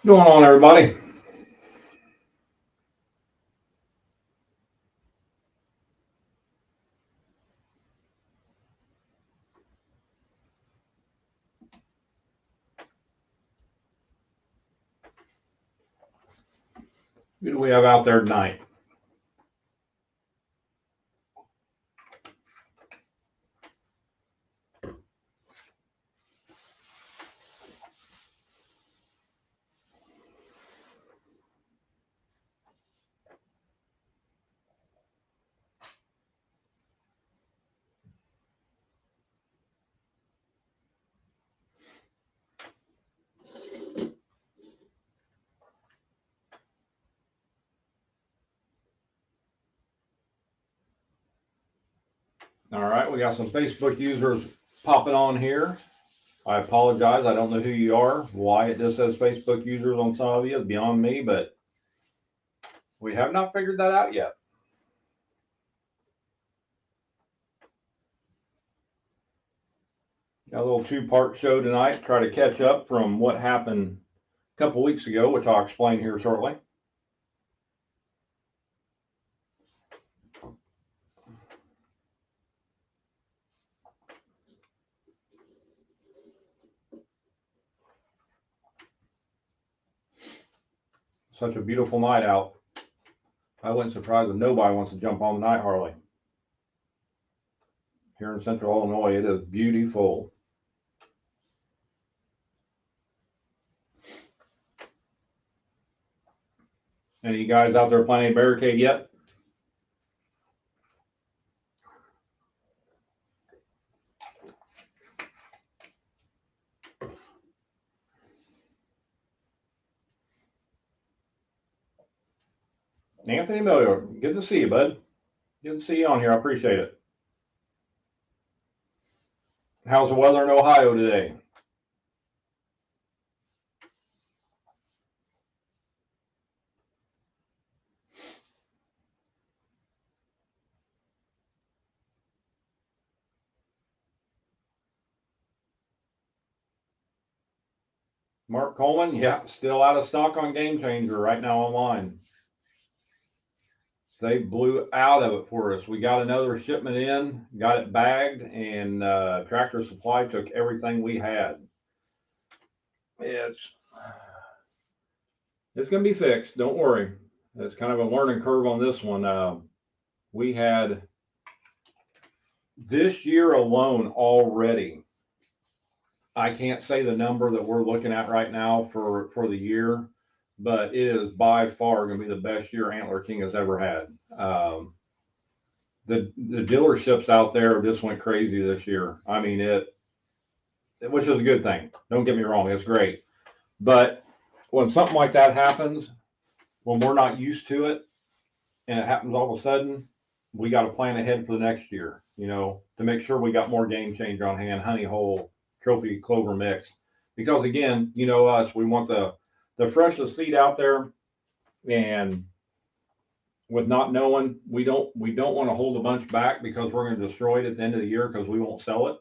Going on, everybody? Who do we have out there tonight? All right, we got some Facebook users popping on here. I apologize. I don't know who you are. Why it just says Facebook users on some of you is beyond me, but we have not figured that out yet. Got a little two-part show tonight. Try to catch up from what happened a couple weeks ago, which I'll explain here shortly. Such a beautiful night out. I wasn't surprised that nobody wants to jump on the night Harley. Here in Central Illinois, it is beautiful. Any of you guys out there playing Barricade yet? Anthony Miller, good to see you, bud. Good to see you on here. I appreciate it. How's the weather in Ohio today? Mark Coleman, yeah, still out of stock on Game Changer right now online. They blew out of it for us. We got another shipment in, got it bagged, and Tractor Supply took everything we had. It's it's going to be fixed. Don't worry. It's kind of a learning curve on this one. We had this year alone already. I can't say the number that we're looking at right now for the year, but it is by far going to be the best year Antler King has ever had. The dealerships out there just went crazy this year. I mean which is a good thing. Don't get me wrong, it's great. But when something like that happens, when we're not used to it, and it happens all of a sudden, we got to plan ahead for the next year. To make sure we got more Game Changer on hand, honey hole, trophy clover mix, because again, us, we want the freshest seed out there, and with not knowing, we don't want to hold a bunch back because we're going to destroy it at the end of the year because we won't sell it,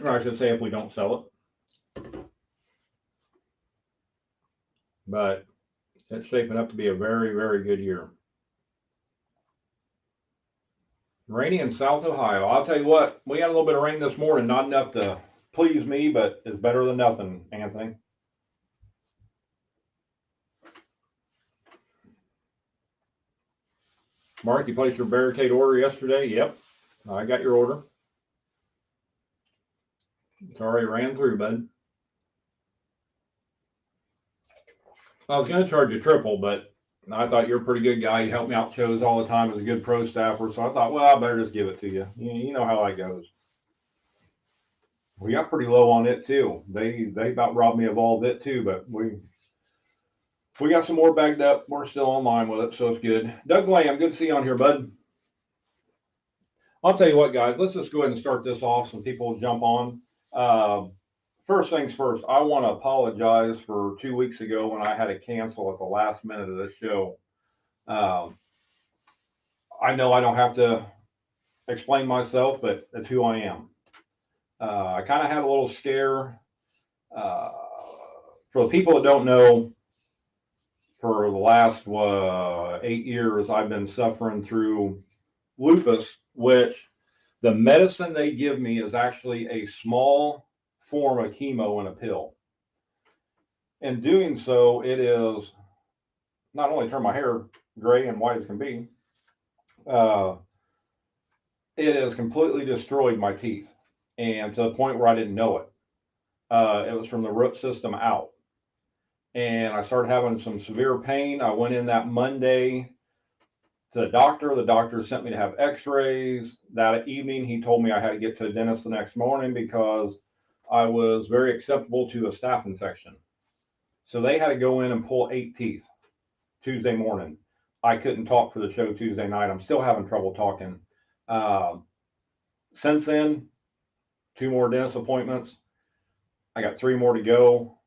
or I should say, if we don't sell it. But it's shaping up to be a very, very good year. Rainy in South Ohio. I'll tell you what, we had a little bit of rain this morning, not enough to please me, but it's better than nothing, Anthony. Mark, you placed your Barricade order yesterday? Yep, I got your order. It's already ran through, bud. I was going to charge you triple, but I thought you're a pretty good guy. You help me out shows all the time as a good pro staffer, so I thought, well, I better just give it to you. You know how that goes. We got pretty low on it too. They about robbed me of all of it too, but we got some more bagged up. We're still online with it, so it's good. Doug Lamb, good to see you on here, bud. I'll tell you what, guys. Let's just go ahead and start this off. Some people will jump on. Uh, First things first, I want to apologize for 2 weeks ago when I had to cancel at the last minute of this show. Um, I know I don't have to explain myself, but that's who I am. I kind of had a little scare. Uh, For the people that don't know, for the last 8 years, I've been suffering through lupus, which the medicine they give me is actually a small form of chemo in a pill. In doing so, it is not only turned my hair gray and white as can be, uh, it has completely destroyed my teeth, and to the point where I didn't know it. It was from the root system out. And I started having some severe pain. I went in that Monday to the doctor. The doctor sent me to have x-rays. That evening, he told me I had to get to the dentist the next morning because I was very acceptable to a staph infection. So they had to go in and pull 8 teeth Tuesday morning. I couldn't talk for the show Tuesday night. I'm still having trouble talking. Since then, 2 more dentist appointments. I got 3 more to go.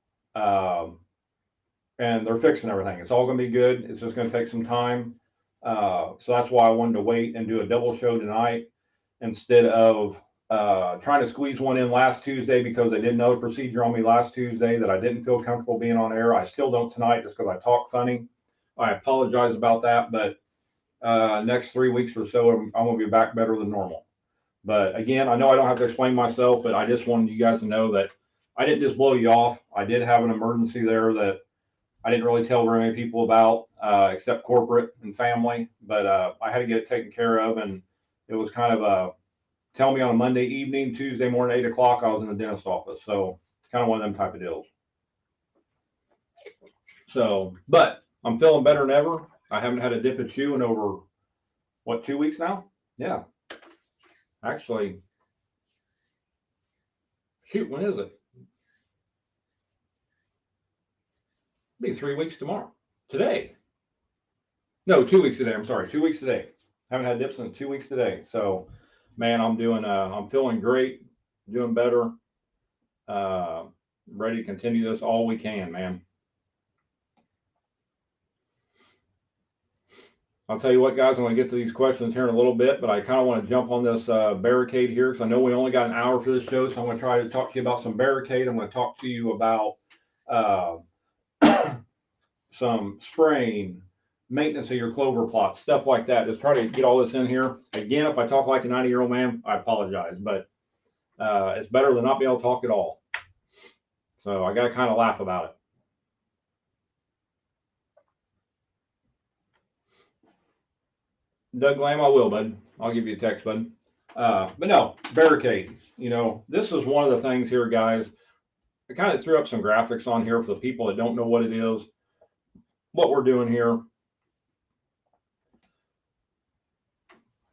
And they're fixing everything. It's all going to be good. It's just going to take some time. So that's why I wanted to wait and do a double show tonight instead of trying to squeeze one in last Tuesday, because they did another procedure on me last Tuesday that I didn't feel comfortable being on air. I still don't tonight just because I talk funny. I apologize about that, but next 3 weeks or so, I'm going to be back better than normal. But again, I know I don't have to explain myself, but I just wanted you guys to know that I didn't just blow you off. I did have an emergency there that I didn't really tell very many people about, except corporate and family, but I had to get it taken care of. And it was kind of a tell me on a Monday evening, Tuesday morning, 8 o'clock, I was in the dentist's office. So it's kind of one of them type of deals. So, but I'm feeling better than ever. I haven't had a dip of chew in over, 2 weeks now? Yeah. Actually, shoot, when is it? It'll be 3 weeks tomorrow. Today. No, 2 weeks today. I'm sorry, 2 weeks today. Haven't had dips in 2 weeks today. So, man, I'm feeling great, doing better. Ready to continue this all we can, man. I'll tell you what, guys, I'm going to get to these questions here in a little bit, but I kind of want to jump on this Barricade here, because I know we only got an hour for this show, so I'm going to try to talk to you about some Barricade. I'm going to talk to you about some spraying, maintenance of your clover plots, stuff like that. Just try to get all this in here. Again, if I talk like a 90-year-old man, I apologize, but it's better than not being able to talk at all. So I got to kind of laugh about it. Doug Lamb, I will, bud. I'll give you a text, bud. But no, Barricade. You know, this is one of the things here, guys. I kind of threw up some graphics on here for the people that don't know what it is, what we're doing here.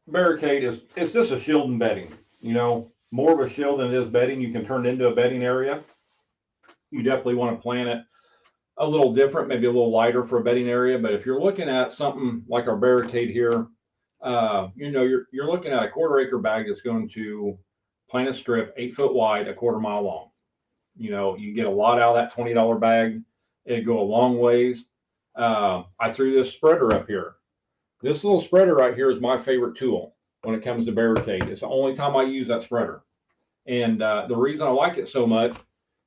Barricade is, it's just a shield and bedding. You know, more of a shield than it is bedding. You can turn it into a bedding area. You definitely want to plan it a little different, maybe a little lighter for a bedding area. But if you're looking at something like our Barricade here, you know, you're looking at a 1/4 acre bag that's going to plant a strip 8 foot wide, 1/4 mile long. You know, you get a lot out of that $20 bag. It'd go a long ways. I threw this spreader up here. This little spreader right here is my favorite tool when it comes to Barricade. It's the only time I use that spreader. And the reason I like it so much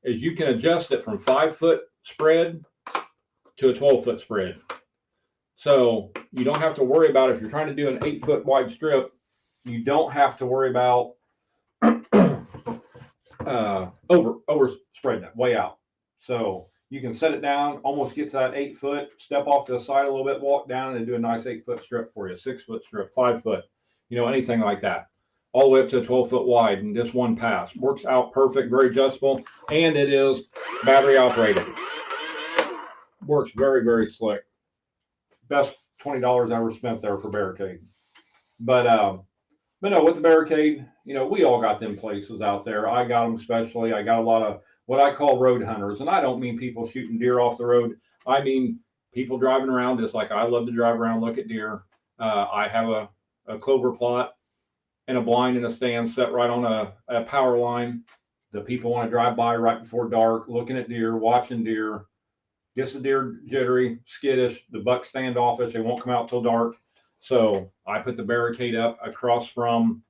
is you can adjust it from 5 foot spread to a 12 foot spread. So you don't have to worry about, if you're trying to do an 8 foot wide strip, you don't have to worry about over spreading it way out. So you can set it down, almost get to that 8 foot, step off to the side a little bit, walk down, and do a nice 8 foot strip for you, 6 foot strip, 5 foot, you know, anything like that, all the way up to 12 foot wide in just one pass. Works out perfect, very adjustable, and it is battery operated. Works very, very slick. Best $20 I ever spent there for Barricade. But no, with the Barricade, you know, we all got them places out there. I got them especially. I got a lot of what I call road hunters. And I don't mean people shooting deer off the road. I mean people driving around just like I love to drive around, look at deer. I have a clover plot and a blind and a stand set right on a power line. The people want to drive by right before dark, looking at deer, watching deer. Gets the deer jittery, skittish, the buck standoffish. They won't come out till dark. So I put the Barricade up across from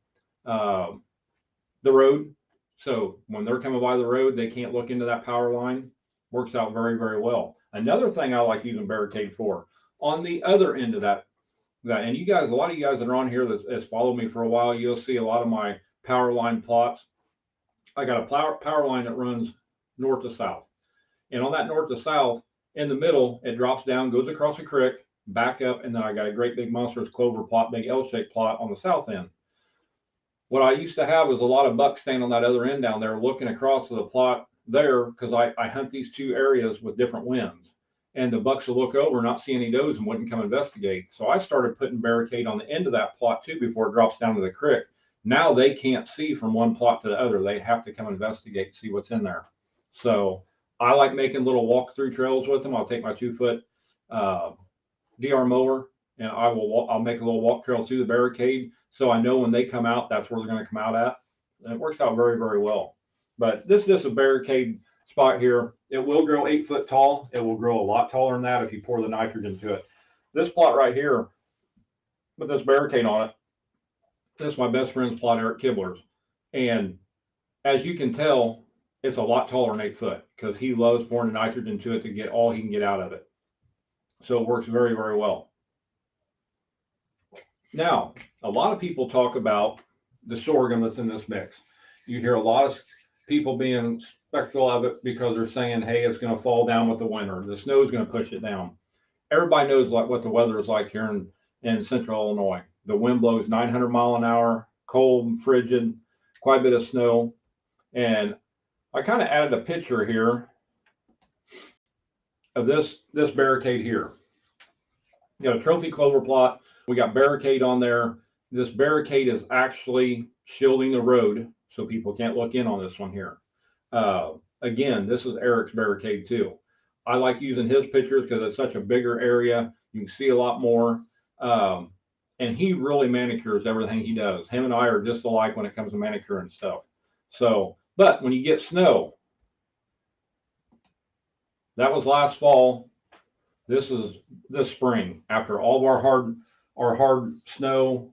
the road. So when they're coming by the road, they can't look into that power line Works out very, very well. Another thing I like using Barricade for, on the other end of that, and you guys, a lot of you guys that are on here that's followed me for a while, you'll see a lot of my power line plots. I got a power line that runs north to south. And on that north to south, in the middle, it drops down, goes across a creek, back up, and then I got a great big monstrous clover plot, big L-shaped plot on the south end. What I used to have was a lot of bucks standing on that other end down there looking across to the plot there, because I hunt these two areas with different winds. And the bucks will look over, not see any does, and wouldn't come investigate. So I started putting Barricade on the end of that plot too before it drops down to the creek. Now they can't see from one plot to the other. They have to come investigate, see what's in there. So I like making little walk-through trails with them. I'll take my 2-foot DR mower, and I'll make a little walk trail through the Barricade, so I know when they come out, that's where they're going to come out at. And it works out very, very well. But this is a Barricade spot here. It will grow 8 foot tall. It will grow a lot taller than that if you pour the nitrogen to it. This plot right here, with this Barricade on it, this is my best friend's plot, Eric Kibler's. And as you can tell, it's a lot taller than 8 foot because he loves pouring the nitrogen to it to get all he can get out of it. So it works very, very well. Now, a lot of people talk about the sorghum that's in this mix. You hear a lot of people being skeptical of it because they're saying, hey, it's going to fall down with the winter. The snow is going to push it down. Everybody knows what the weather is like here in central Illinois. The wind blows 900 mile an hour, cold, frigid, quite a bit of snow. And I kind of added a picture here of this Barricade here. You got a trophy clover plot. We got Barricade on there. This Barricade is actually shielding the road, so people can't look in on this one here. Again, this is Eric's Barricade too. I like using his pictures because it's such a bigger area. You can see a lot more. And he really manicures everything he does. Him and I are just alike when it comes to manicure and stuff. So, but when you get snow, that was last fall. This is this spring. After all of our hard snow,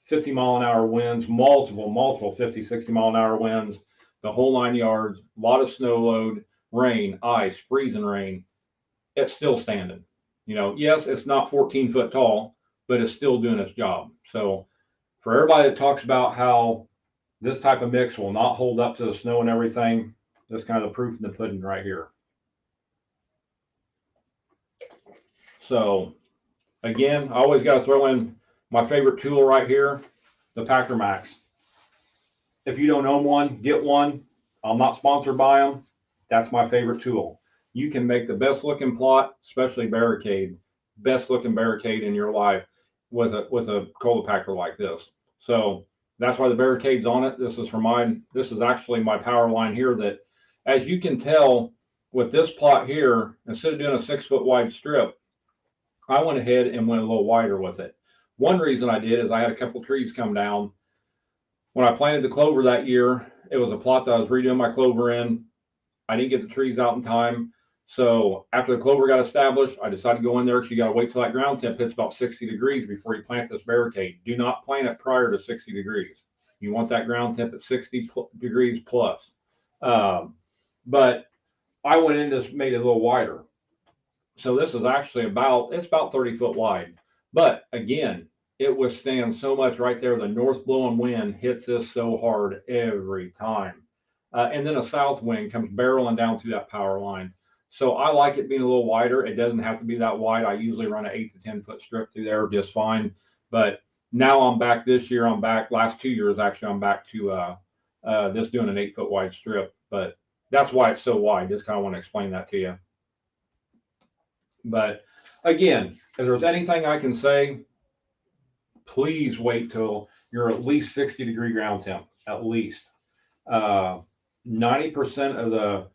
50 mile an hour winds, multiple 50, 60 mile an hour winds, the whole 9 yards, a lot of snow load, rain, ice, freezing rain. It's still standing. You know, yes, it's not 14 foot tall, but it's still doing its job. So for everybody that talks about how this type of mix will not hold up to the snow and everything, that's kind of the proof in the pudding right here. So again, I always got to throw in my favorite tool right here, the Packer Max. If you don't own one, get one. I'm not sponsored by them. That's my favorite tool. You can make the best looking plot, especially Barricade, best looking Barricade in your life with a cola packer like this. So that's why the Barricade's on it. This is actually my power line here that, as you can tell with this plot here, instead of doing a 6 foot wide strip, I went ahead and went a little wider with it. One reason I did is I had a couple trees come down. When I planted the clover that year, it was a plot that I was redoing my clover in. I didn't get the trees out in time. So after the clover got established, I decided to go in there because you got to wait till that ground temp hits about 60 degrees before you plant this Barricade. Do not plant it prior to 60 degrees. You want that ground temp at 60 degrees plus. But I went in and just made it a little wider. So this is actually it's about 30 foot wide. But again, it withstands so much right there. The north blowing wind hits this so hard every time. And then a south wind comes barreling down through that power line. So I like it being a little wider. It doesn't have to be that wide. I usually run an 8 to 10 foot strip through there just fine. But now I'm back this year. I'm back last 2 years. Actually, I'm back to just doing an 8 foot wide strip. But that's why it's so wide. Just kind of want to explain that to you. But again, if there's anything I can say, please wait till you're at least 60 degree ground temp, at least. 90% of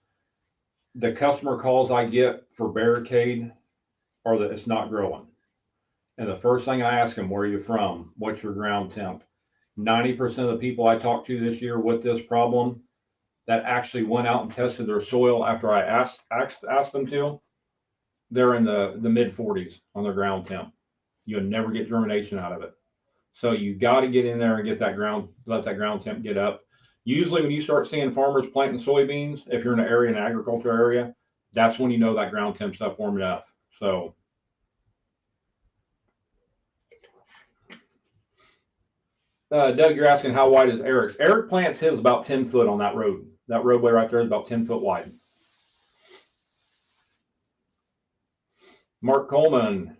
the customer calls I get for Barricade are that it's not growing. And the first thing I ask them, where are you from? What's your ground temp? 90% of the people I talked to this year with this problem that actually went out and tested their soil after I asked them to, they're in the mid 40s on their ground temp. You'll never get germination out of it. So you got to get in there and get that let that ground temp get up. Usually when you start seeing farmers planting soybeans, if you're in an agriculture area, That's when you know that ground temp's up warm enough. So Doug, you're asking how wide is Eric's? Eric plants his about 10 foot on that road. That roadway right there is about 10 foot wide. Mark Coleman,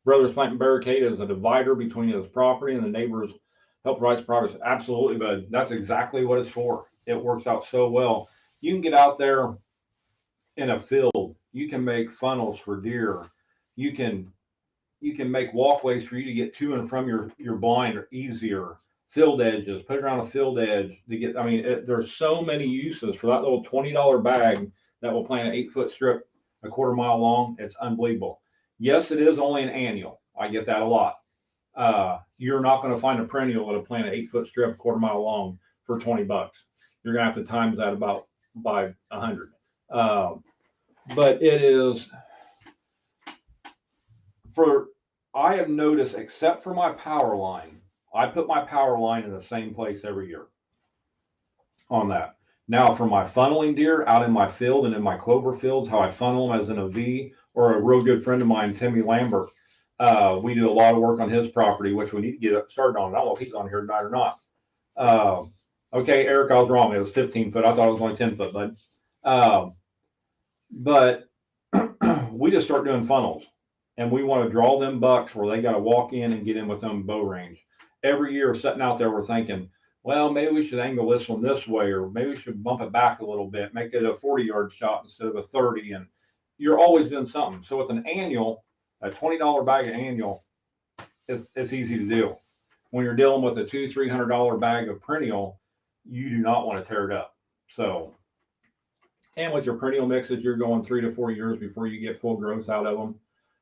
brothers planting Barricade as a divider between his property and the neighbors help rise progress. Absolutely, bud. That's exactly what it's for. It works out so well. You can get out there in a field. You can make funnels for deer. You can make walkways for you to get to and from your blind easier. Field edges, put it around a field edge to get. I mean, there's so many uses for that little $20 bag that will plant an 8-foot strip a quarter mile long. It's unbelievable. Yes, it is only an annual. I get that a lot. You're not going to find a perennial that'll plant an 8-foot strip a quarter mile long for $20. You're going to have to times that about by 100. But it is for, I have noticed, except for my power line, I put my power line in the same place every year on that. Now for my funneling deer out in my field and in my clover fields, how I funnel them as in a V, or a real good friend of mine, Timmy Lambert, we do a lot of work on his property, which we need to get started on. I don't know if he's on here tonight or not. Okay, Eric, I was wrong. It was 15 foot. I thought it was only 10 foot, bud. But we just start doing funnels, and we want to draw them bucks where they got to walk in and get in with them bow range. Every year sitting out there, we're thinking, well, maybe we should angle this one this way, or maybe we should bump it back a little bit, make it a 40-yard shot instead of a 30. And you're always doing something. So with an annual, a $20 bag of annual, it's easy to do. When you're dealing with a $200-300 bag of perennial, you do not want to tear it up. So, and with your perennial mixes, you're going 3 to 4 years before you get full growth out of them,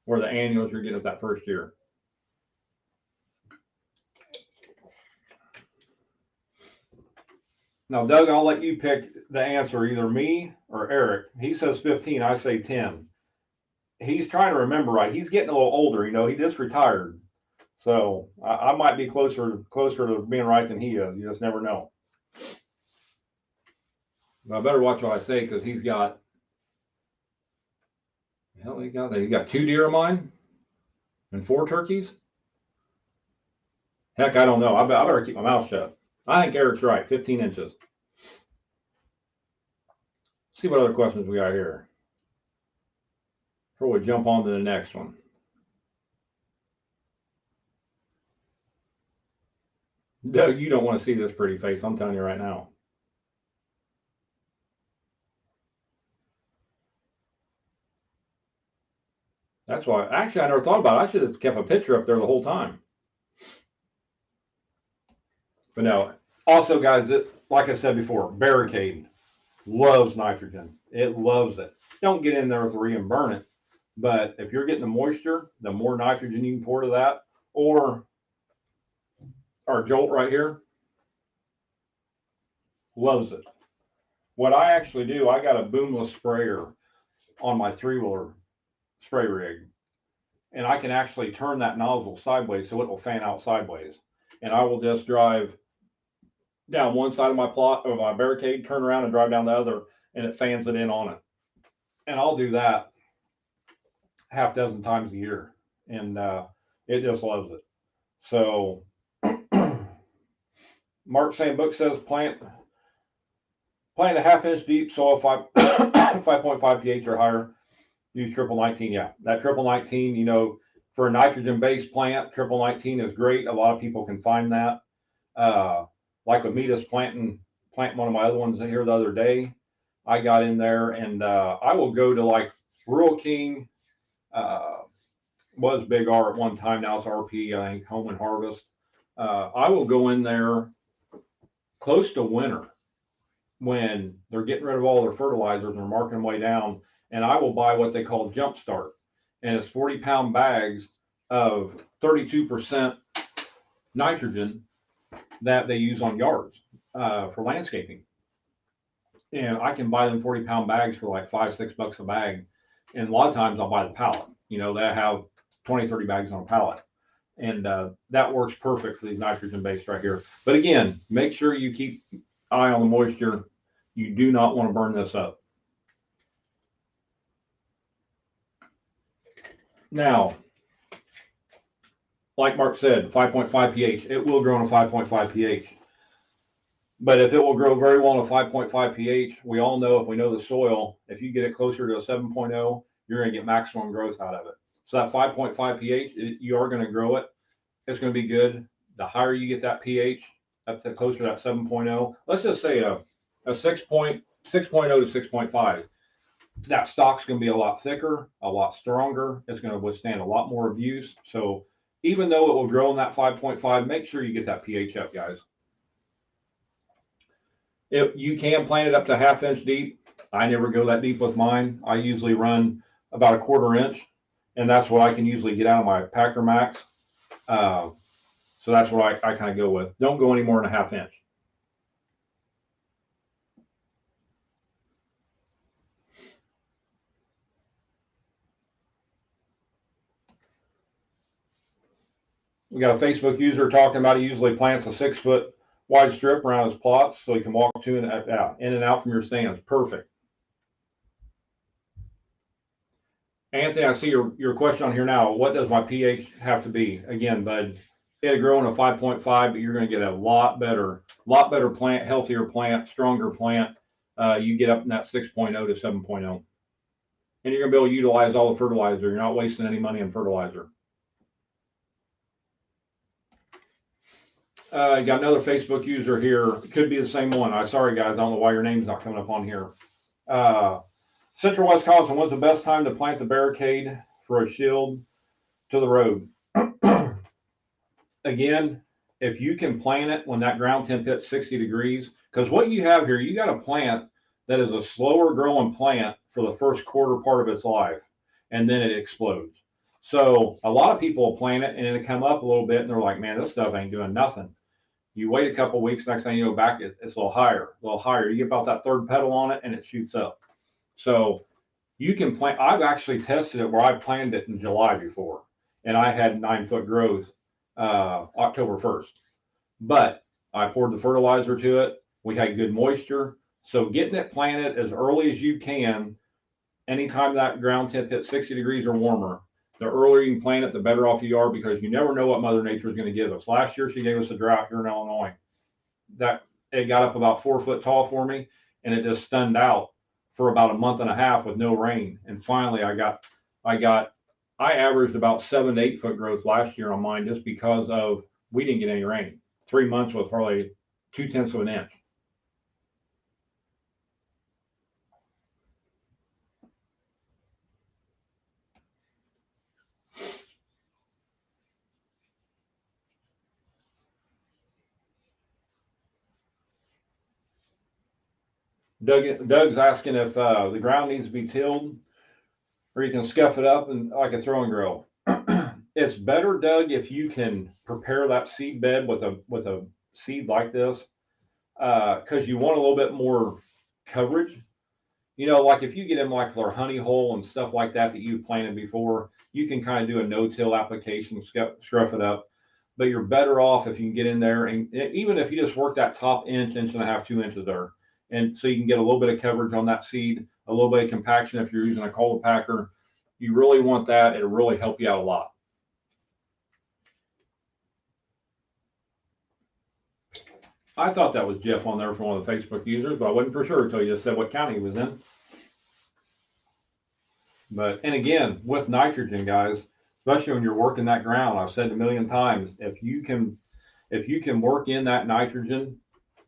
where the annuals you're getting that first year. Now, Doug, I'll let you pick the answer, either me or Eric. He says 15, I say 10. He's trying to remember right. He's getting a little older, you know, he just retired. So I might be closer to being right than he is. You just never know. But I better watch what I say, because he's got, hell, he got 2 deer of mine and 4 turkeys. Heck, I don't know. I better keep my mouth shut. I think Eric's right, 15 inches. Let's see what other questions we got here before we jump on to the next one. Doug, you don't want to see this pretty face. I'm telling you right now. That's why, actually, I never thought about it. I should have kept a picture up there the whole time. But no, also, guys, like I said before, Barricade loves nitrogen. It loves it. Don't get in there with urea and burn it. But if you're getting the moisture, the more nitrogen you can pour to that, or our Jolt right here, loves it. What I actually do, I got a boomless sprayer on my 3-wheeler spray rig, and I can actually turn that nozzle sideways so it will fan out sideways. And I will just drive down one side of my plot of my Barricade, turn around and drive down the other, and it fans it in on it. And I'll do that half dozen times a year, and it just loves it. So Mark saying book says plant a 1/2 inch deep soil, 5.5 pH or higher. Use triple 19. Yeah, that triple 19, you know, for a nitrogen based plant, triple 19 is great. A lot of people can find that. Like with me just planting one of my other ones here the other day, I got in there, and I will go to like Rural King, was Big R at one time, now it's RP, I think, Home and Harvest. I will go in there close to winter when they're getting rid of all their fertilizers and they're marking them way down, and I will buy what they call Jump Start, and it's 40-pound bags of 32% nitrogen that they use on yards for landscaping. And I can buy them 40-pound bags for like $5-6 a bag. And a lot of times I'll buy the pallet. You know, they have 20-30 bags on a pallet. And that works perfect for these nitrogen based right here. But again, make sure you keep eye on the moisture. You do not want to burn this up. Now, like Mark said, 5.5 pH, it will grow in a 5.5 pH. But if it will grow very well in a 5.5 pH, we all know, if we know the soil, if you get it closer to a 7.0, you're going to get maximum growth out of it. So that 5.5 pH, you are going to grow it. It's going to be good. The higher you get that pH, up to closer to that 7.0, let's just say a 6.0 to 6.5, that stock's going to be a lot thicker, a lot stronger. It's going to withstand a lot more abuse. So even though it will grow in that 5.5, make sure you get that pH up, guys. If you can plant it up to 1/2 inch deep, I never go that deep with mine. I usually run about 1/4 inch, and that's what I can usually get out of my Packer Max. So that's what I kind of go with. Don't go any more than a 1/2 inch. We got a Facebook user talking about he usually plants a 6-foot wide strip around his plots so he can walk in and out from your stands. Perfect. Anthony, I see your question on here now. What does my pH have to be? Again, bud, it'll grow in a 5.5, but you're going to get a lot better plant, healthier plant, stronger plant. You get up in that 6.0 to 7.0. And you're going to be able to utilize all the fertilizer. You're not wasting any money on fertilizer. You got another Facebook user here. It could be the same one. Sorry, guys. I don't know why your name's not coming up on here. Central Wisconsin, when's the best time to plant the Barricade for a shield to the road? Again, if you can plant it when that ground temp hits 60 degrees, because what you have here, you got a plant that is a slower growing plant for the first quarter part of its life, and then it explodes. So a lot of people plant it and it'll come up a little bit and they're like, man, this stuff ain't doing nothing. You wait a couple of weeks, next thing you go back, it's a little higher. You get about that third petal on it and it shoots up. So you can plant. I've actually tested it where I planted it in July before, and I had 9-foot growth October 1st. But I poured the fertilizer to it. We had good moisture. So getting it planted as early as you can, anytime that ground temp hits 60 degrees or warmer, the earlier you can plant it, the better off you are, because you never know what Mother Nature is going to give us. Last year, she gave us a drought here in Illinois. It got up about 4 foot tall for me, and it just stunned out for about a month and a half with no rain. And finally, I averaged about 7 to 8 foot growth last year on mine, just because of we didn't get any rain. 3 months with hardly 0.2 of an inch. Doug's asking if the ground needs to be tilled, or you can scuff it up and like a throw and grow. It's better, Doug, if you can prepare that seed bed with a seed like this, because you want a little bit more coverage. Like if you get in like their honey hole and stuff like that you've planted before, you can kind of do a no-till application, scruff it up. But you're better off if you can get in there, and even if you just work that top inch and a half, 2 inches there, and so you can get a little bit of coverage on that seed, a little bit of compaction if you're using a cold packer. You really want that. It'll really help you out a lot. I thought that was Jeff on there from one of the Facebook users, but I wasn't for sure until you just said what county he was in. And again, with nitrogen, guys, especially when you're working that ground, I've said a million times, if you can work in that nitrogen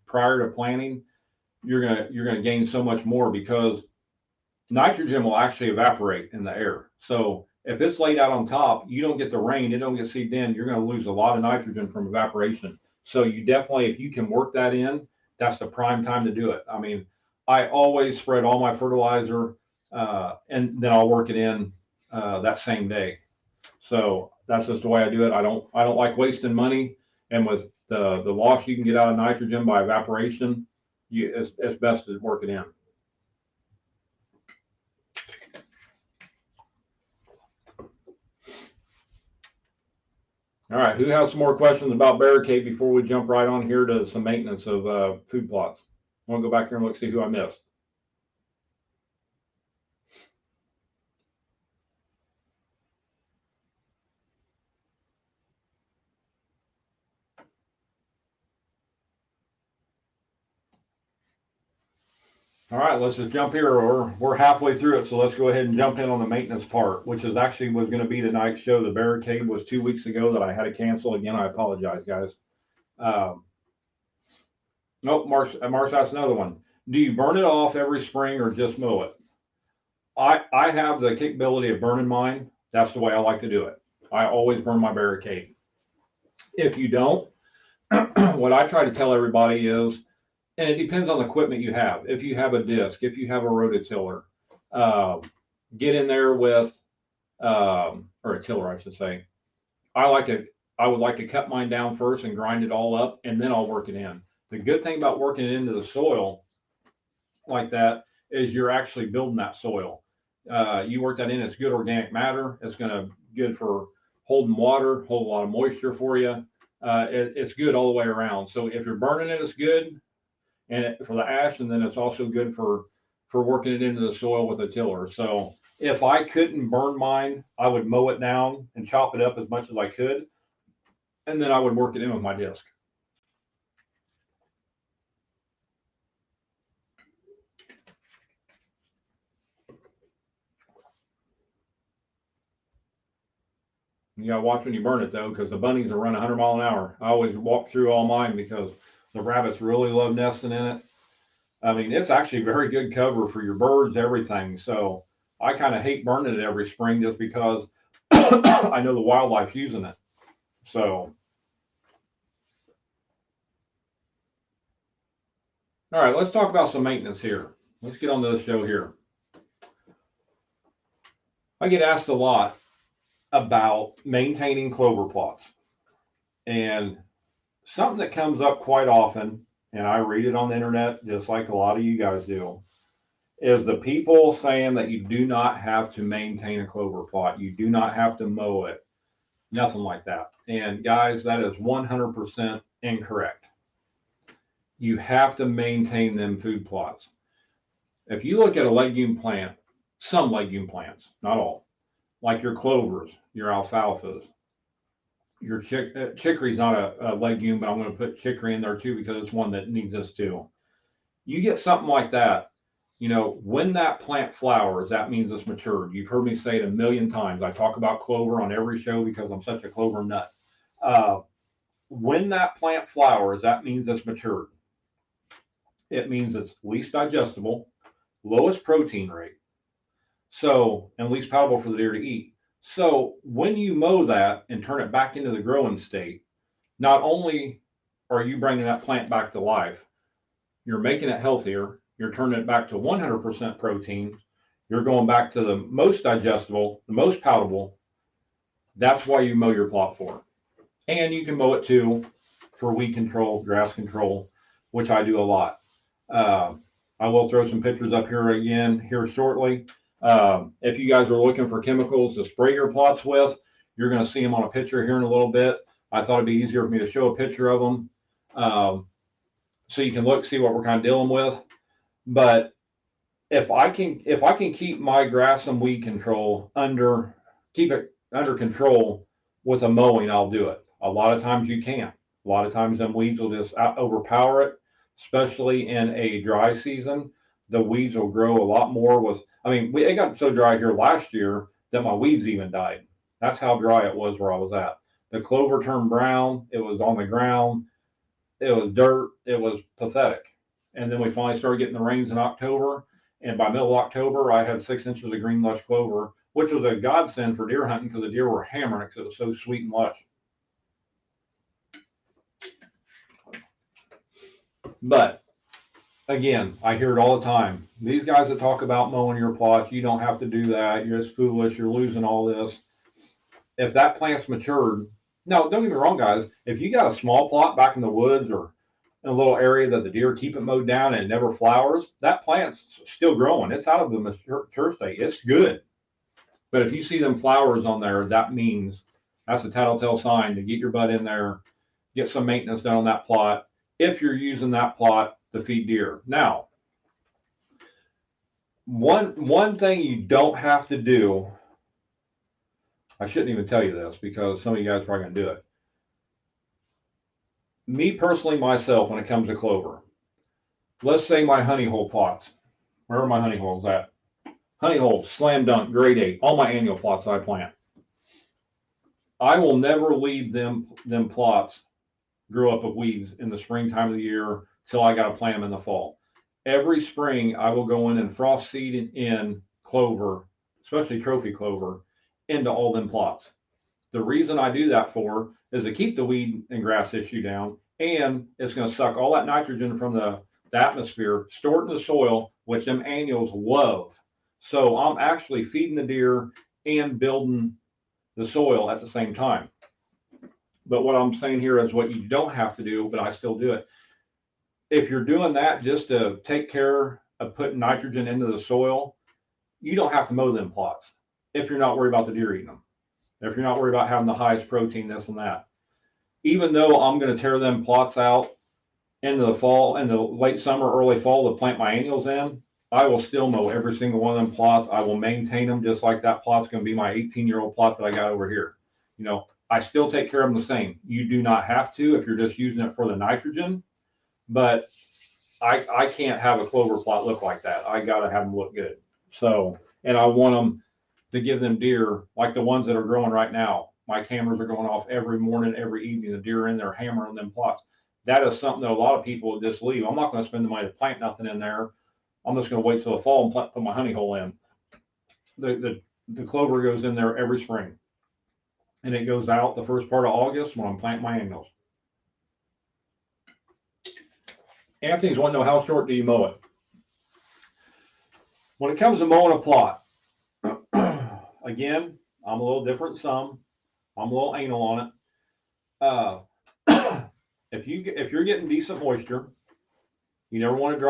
prior to planting, you're gonna gain so much more, because nitrogen will actually evaporate in the air. So if it's laid out on top, you don't get the rain, it don't get seeped in, you're going to lose a lot of nitrogen from evaporation. So you definitely, if you can work that in, that's the prime time to do it. I mean, I always spread all my fertilizer and then I'll work it in that same day. So that's just the way I do it. I don't like wasting money. And with the loss you can get out of nitrogen by evaporation, it's best to work it in. All right, who has some more questions about Barricade before we jump right on here to some maintenance of food plots? I want to go back here and look, see who I missed. All right, let's just jump here. We're halfway through it, so let's go ahead and jump in on the maintenance part, which is actually was going to be tonight's show. The Barricade was 2 weeks ago that I had to cancel. Again, I apologize, guys. Um, nope, Mark's asked another one. Do you burn it off every spring or just mow it? I have the capability of burning mine. That's the way I like to do it. I always burn my Barricade. If you don't, what I try to tell everybody is, and it depends on the equipment you have. If you have a disc, if you have a rototiller, um, get in there with, or a tiller, I should say. I like to, I would like to cut mine down first and grind it all up, and then I'll work it in. The good thing about working it into the soil like that is you're actually building that soil. You work that in, it's good organic matter. It's going to good for holding water, hold a lot of moisture for you. It's good all the way around. So if you're burning it, it's good, and for the ash, and then it's also good for working it into the soil with a tiller. So if I couldn't burn mine, I would mow it down and chop it up as much as I could, and then I would work it in with my disc. You gotta watch when you burn it though, because the bunnies will run 100 miles an hour. I always walk through all mine because the rabbits really love nesting in it. I mean, it's actually very good cover for your birds, everything. So I kind of hate burning it every spring just because I know the wildlife's using it. So, all right, let's talk about some maintenance here. Let's get on to the show here. I get asked a lot about maintaining clover plots. And something that comes up quite often, and I read it on the internet just like a lot of you guys do, is the people saying that you do not have to maintain a clover plot. You do not have to mow it. Nothing like that. And guys, that is 100% incorrect. You have to maintain them food plots. If you look at a legume plant, some legume plants, not all, like your clovers, your alfalfas, your chicory's not a legume, but I'm going to put chicory in there too because it's one that needs this too. You get something like that, when that plant flowers, that means it's matured. You've heard me say it a million times. I talk about clover on every show because I'm such a clover nut. Uh, when that plant flowers, that means it's matured. It means it's least digestible, lowest protein rate, so and least palatable for the deer to eat. So when you mow that and turn it back into the growing state, not only are you bringing that plant back to life, you're making it healthier. You're turning it back to 100% protein. You're going back to the most digestible, the most palatable. That's why you mow your plot for. And you can mow it too for weed control, grass control, which I do a lot. Uh, I will throw some pictures up here again here shortly. If you guys are looking for chemicals to spray your plots with, you're going to see them on a picture here in a little bit. I thought it'd be easier for me to show a picture of them, so you can see what we're kind of dealing with. But if I can keep my grass and weed control keep it under control with a mowing, I'll do it. A lot of times you can't. A lot of times them weeds will just overpower it, especially in a dry season. The weeds will grow a lot more it got so dry here last year that my weeds even died. That's how dry it was where I was at. The clover turned brown. It was on the ground. It was dirt. It was pathetic. And then we finally started getting the rains in October. And by middle of October, I had 6 inches of green lush clover, which was a godsend for deer hunting because the deer were hammering it because it was so sweet and lush. But again, I hear it all the time. These guys that talk about mowing your plots, you don't have to do that. You're just foolish. You're losing all this. If that plant's matured, no, don't get me wrong, guys. If you got a small plot back in the woods or in a little area that the deer keep it mowed down and it never flowers, that plant's still growing. It's out of the mature state. It's good. But if you see them flowers on there, that means that's a tattletale sign to get your butt in there, get some maintenance done on that plot if you're using that plot to feed deer. Now, one thing you don't have to do, I shouldn't even tell you this because some of you guys are probably going to do it. Me personally, myself, when it comes to clover, let's say my honey hole plots. Where are my honey holes at? Honey holes, slam dunk, grade 8, all my annual plots I plant. I will never leave them plots grow up with weeds in the springtime of the year till I got to plant them in the fall. Every spring, I will go in and frost seed in clover, especially trophy clover, into all them plots. The reason I do that for is to keep the weed and grass issue down, and it's going to suck all that nitrogen from the atmosphere, store it in the soil, which them annuals love. So I'm actually feeding the deer and building the soil at the same time. But what I'm saying here is what you don't have to do, but I still do it. If you're doing that just to take care of putting nitrogen into the soil, you don't have to mow them plots if you're not worried about the deer eating them. If you're not worried about having the highest protein, this and that. Even though I'm going to tear them plots out into the fall, in the late summer, early fall to plant my annuals in, I will still mow every single one of them plots. I will maintain them just like that plot's going to be my 18-year-old plot that I got over here. You know, I still take care of them the same. You do not have to if you're just using it for the nitrogen, but I can't have a clover plot look like that. I got to have them look good. So, and I want them to give them deer like the ones that are growing right now. My cameras are going off every morning, every evening. The deer are in there hammering them plots. That is something that a lot of people will just leave. I'm not going to spend the money to plant nothing in there. I'm just going to wait till the fall and put my honey hole in. The clover goes in there every spring, and it goes out the first part of August when I'm planting my annuals. Anthony's wanting to know, how short do you mow it? When it comes to mowing a plot, again, I'm a little different than some. I'm a little anal on it. If you're getting decent moisture, you never want to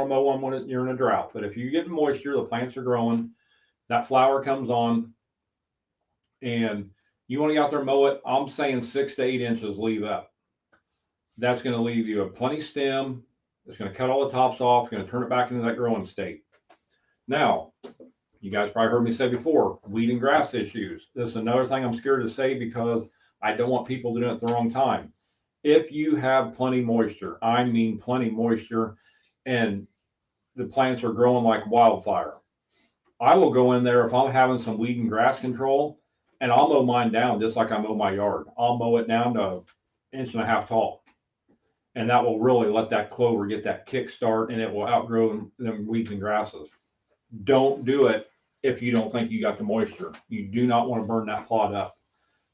mow one when you're in a drought. But if you get moisture, the plants are growing, that flower comes on, and you want to get out there and mow it, I'm saying 6 to 8 inches leave up. That's going to leave you a plenty stem. It's going to cut all the tops off. It's going to turn it back into that growing state. Now, you guys probably heard me say before, weed and grass issues. This is another thing I'm scared to say because I don't want people doing it at the wrong time. If you have plenty moisture, I mean plenty moisture, and the plants are growing like wildfire, I will go in there if I'm having some weed and grass control, and I'll mow mine down just like I mow my yard. I'll mow it down to 1.5 inches tall. And that will really let that clover get that kick start, and it will outgrow them weeds and grasses. Don't do it if you don't think you got the moisture. You do not want to burn that plot up.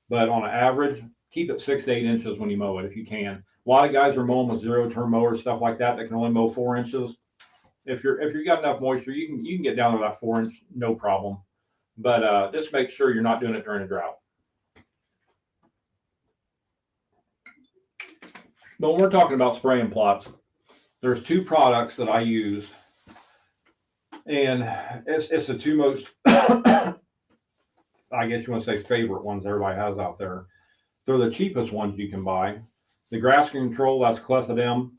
But on an average, keep it 6 to 8 inches when you mow it if you can. A lot of guys are mowing with zero-turn mowers, stuff like that can only mow 4 inches. If you got enough moisture, you can get down to that 4 inch, no problem. But just make sure you're not doing it during a drought. But when we're talking about spraying plots, there's 2 products that I use, and it's the 2 most, I guess you want to say, favorite ones everybody has out there. They're the cheapest ones you can buy. The grass control, that's clethodim,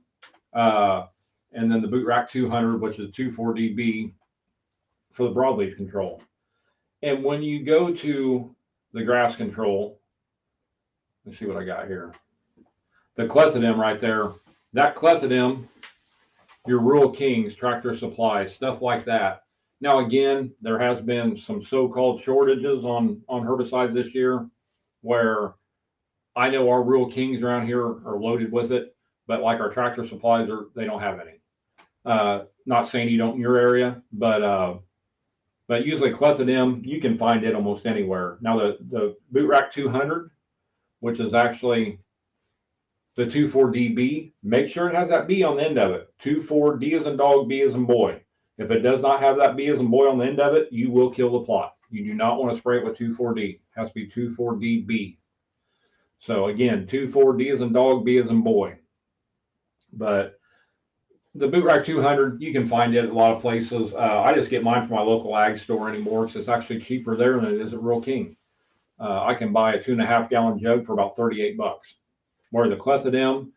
and then the Boot Rack 200, which is 2,4-DB for the broadleaf control. And when you go to the grass control, let's see what I got here. The clethodim right there, that clethodim, your Rural Kings, Tractor Supply, stuff like that. Now, again, there has been some so-called shortages on herbicides this year, where I know our Rural Kings around here are loaded with it, but like our Tractor Supplies, they don't have any. Not saying you don't in your area, but usually clethodim, you can find it almost anywhere. Now, the Boot Rack 200, which is actually the 2,4-DB, make sure it has that B on the end of it. 2,4-D as in dog, B as in boy. If it does not have that B as in boy on the end of it, you will kill the plot. You do not want to spray it with 2,4-D. It has to be 2,4-DB. So again, 2,4-D as in dog, B as in boy. But the Boot Rack 200, you can find it at a lot of places. I just get mine from my local ag store anymore because it's actually cheaper there than it is at Rural King. I can buy a 2.5 gallon jug for about $38. Where the clethodim,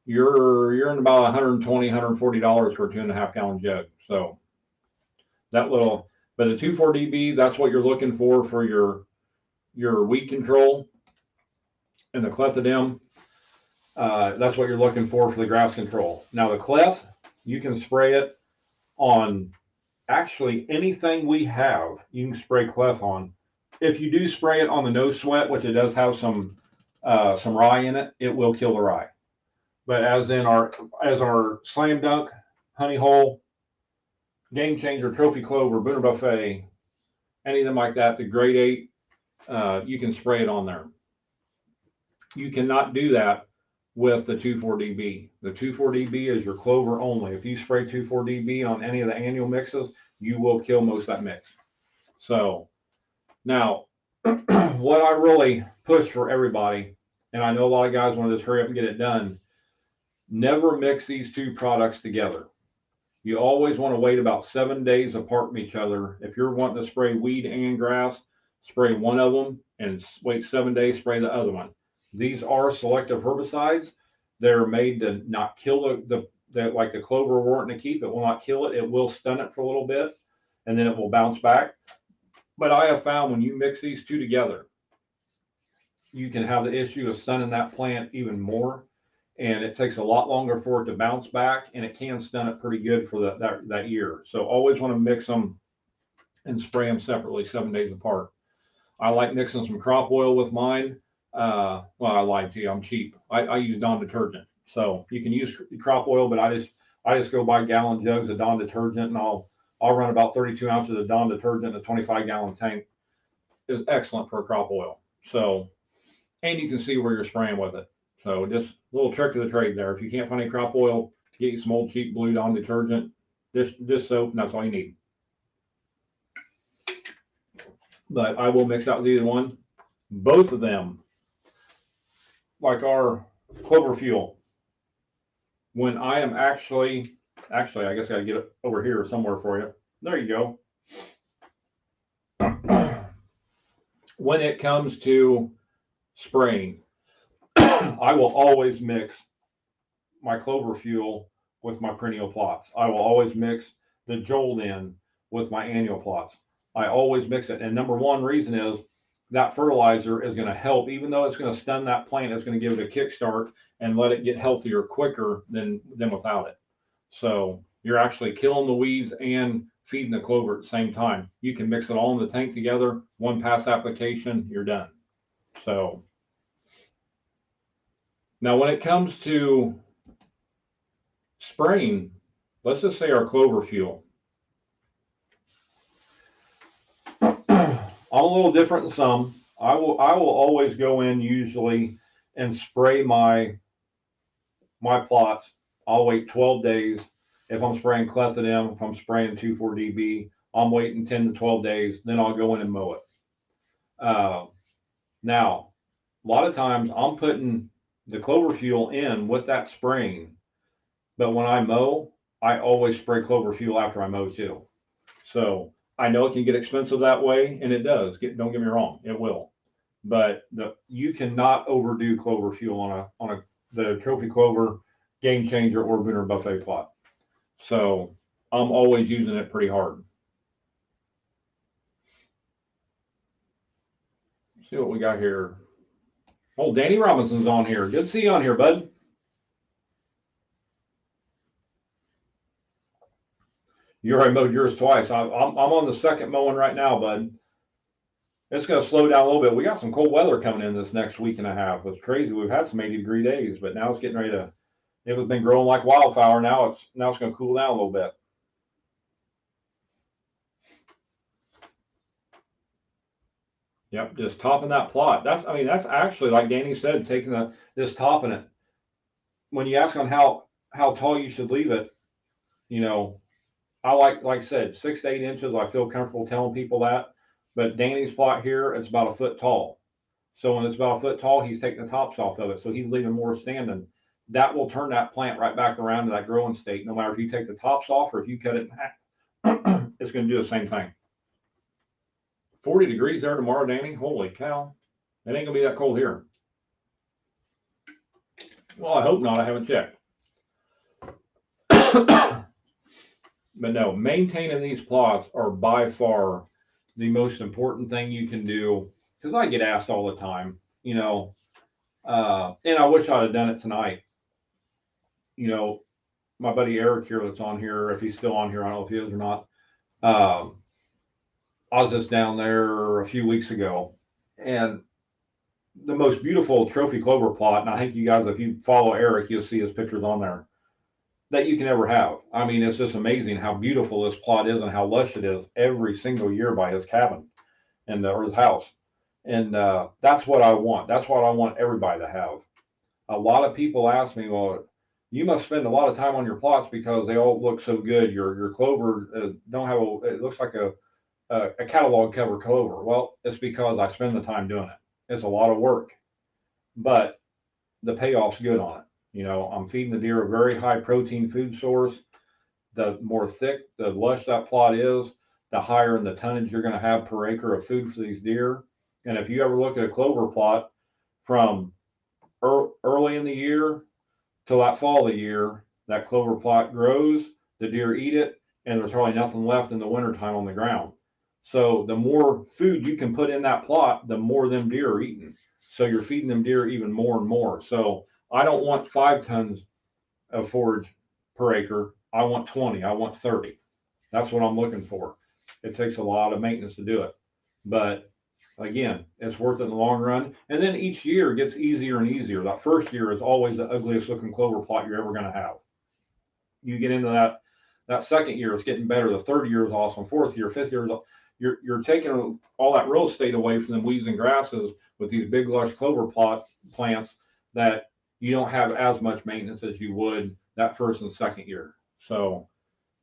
you're in about $120, $140 for a 2.5 gallon jug. So that little, but the 2,4-DB, that's what you're looking for your weed control, and the clethodim, that's what you're looking for the grass control. Now the cleth, you can spray it on actually anything we have, you can spray clef on. If you do spray it on the no sweat, which it does have some rye in it, it will kill the rye. But as our slam dunk, honey hole, game changer, trophy clover, Booner Buffet, anything like that, the grade 8, you can spray it on there. You cannot do that with the 24DB. The 24DB is your clover only. If you spray 24DB on any of the annual mixes, you will kill most of that mix. So now, what I really push for everybody, and I know a lot of guys want to just hurry up and get it done, never mix these two products together. You always want to wait about 7 days apart from each other. If you're wanting to spray weed and grass, spray one of them and wait 7 days, spray the other one. These are selective herbicides. They're made to not kill the like the clover wort to keep. It will not kill it. It will stun it for a little bit, and then it will bounce back. But I have found when you mix these two together, you can have the issue of stunning that plant even more, and it takes a lot longer for it to bounce back, and it can stun it pretty good for that year. So always want to mix them and spray them separately 7 days apart. I like mixing some crop oil with mine. Well, I lied to you. I'm cheap. I use Dawn detergent. So you can use crop oil, but I just go buy gallon jugs of Dawn detergent, and I'll run about 32 ounces of Dawn detergent in a 25-gallon tank. It's excellent for a crop oil. So, and you can see where you're spraying with it. So just a little trick of the trade there. If you can't find any crop oil, get you some old cheap blue Dawn detergent, this soap, and that's all you need. But I will mix out with either one. Both of them, like our clover fuel, when I am actually, I guess I gotta get it over here somewhere for you. There you go. When it comes to spraying, I will always mix my clover fuel with my perennial plots. I will always mix the Jolt in with my annual plots. I always mix it. And number one reason is that fertilizer is going to help, even though it's going to stun that plant, it's going to give it a kickstart and let it get healthier quicker than without it. So you're actually killing the weeds and feeding the clover at the same time. You can mix it all in the tank together, one pass application, you're done. So now when it comes to spraying, let's just say our clover fuel. I'm a little different than some. I will always go in usually and spray my plots. I'll wait 12 days. If I'm spraying clethodim, if I'm spraying 2,4-DB, I'm waiting 10 to 12 days. Then I'll go in and mow it. Now, a lot of times I'm putting the clover fuel in with that spraying, but when I mow, I always spray clover fuel after I mow too. So I know it can get expensive that way, and it does. Don't get me wrong, it will. But you cannot overdo clover fuel on the trophy clover, game changer, or Booner Buffet plot. So I'm always using it pretty hard. Let's see what we got here. Oh, Danny Robinson's on here. Good to see you on here, bud. You already mowed yours twice. I'm on the second mowing right now, bud. It's going to slow down a little bit. We got some cold weather coming in this next week and a half. It's crazy. We've had some 80-degree days, but now it's getting ready to. It was been growing like wildfire. Now it's going to cool down a little bit. Yep, just topping that plot. That's actually, like Danny said, taking just topping it. When you ask on how tall you should leave it, I like I said, 6 to 8 inches. I feel comfortable telling people that. But Danny's plot here, it's about a foot tall. So when it's about a foot tall, he's taking the tops off of it. So he's leaving more standing. That will turn that plant right back around to that growing state. No matter if you take the tops off or if you cut it in half, it's going to do the same thing. 40 degrees there tomorrow, Danny. Holy cow. It ain't going to be that cold here. Well, I hope not. I haven't checked. But no, maintaining these plots are by far the most important thing you can do, because I get asked all the time, and I wish I'd have done it tonight. My buddy Eric here that's on here, if he's still on here, I don't know if he is or not, Um, I was just down there a few weeks ago, and the most beautiful trophy clover plot, and I think you guys, if you follow Eric, you'll see his pictures on there, that you can ever have. I mean, it's just amazing how beautiful this plot is and how lush it is every single year by his cabin and or his house. And that's what I want. That's what I want everybody to have. A lot of people ask me, well, you must spend a lot of time on your plots because they all look so good. Your clover don't have it looks like a catalog cover clover. Well, it's because I spend the time doing it. It's a lot of work, but the payoff's good on it. You know, I'm feeding the deer a very high protein food source. The more thick, the lush that plot is, the higher in the tonnage you're going to have per acre of food for these deer. And if you ever look at a clover plot from early in the year till that fall of the year, that clover plot grows, the deer eat it, and there's hardly nothing left in the wintertime on the ground. So the more food you can put in that plot, the more them deer are eating. So you're feeding them deer even more and more. So I don't want 5 tons of forage per acre. I want 20. I want 30. That's what I'm looking for. It takes a lot of maintenance to do it. But again, it's worth it in the long run. And then each year gets easier and easier. That first year is always the ugliest looking clover plot you're ever going to have. You get into that second year, it's getting better. The third year is awesome. Fourth year, fifth year, you're taking all that real estate away from the weeds and grasses with these big lush clover plants that you don't have as much maintenance as you would that first and second year. So